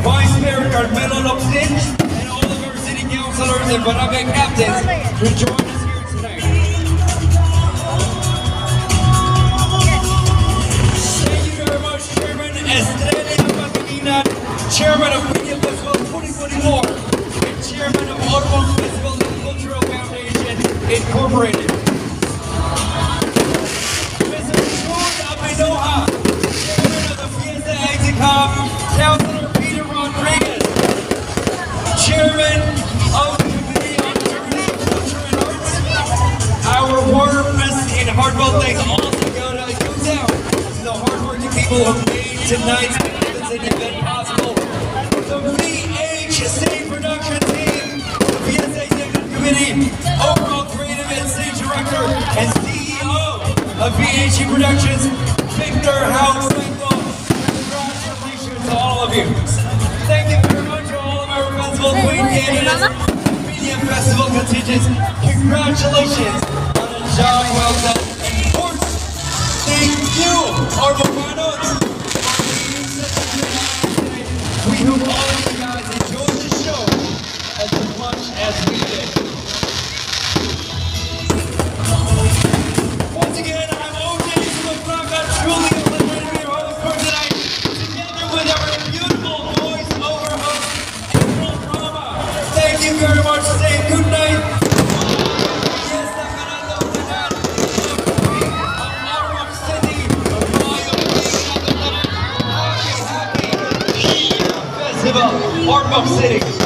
Vice Mayor Carmelo Lopsin, and all of our city councilors and Barangay captains who joined us here tonight. Thank you very much, Chairman Tingnan, Chairman of Media Festival 2024, and Chairman of Audubon Festival and Cultural Foundation Incorporated. Mr. Jude Abinoha, Chairman of the Fiesta Exicom, Councilor Peter Rodriguez, Chairman of the Committee on Tourism, Culture and Arts. Our warmest and heartfelt thanks also go down to the hardworking people who made tonight's magnificent event possible. The VHC production team, the Fiesta Executive Committee, overall creative and stage director and CEO of VHC Productions, Victor House. Congratulations to all of you. Thank you very much to all of our festival queen candidates, media festival contingents. Congratulations on a job well done. And of course, thank you, our Moranos. We hope all of you guys enjoyed the show as much as we did. Once again, I'm OJ Sumafraga, truly a pleasure to be your host for tonight, together with our beautiful voice-over host, April Rama. Thank you very much. Say good night. Yes, Festival, Aardvark City.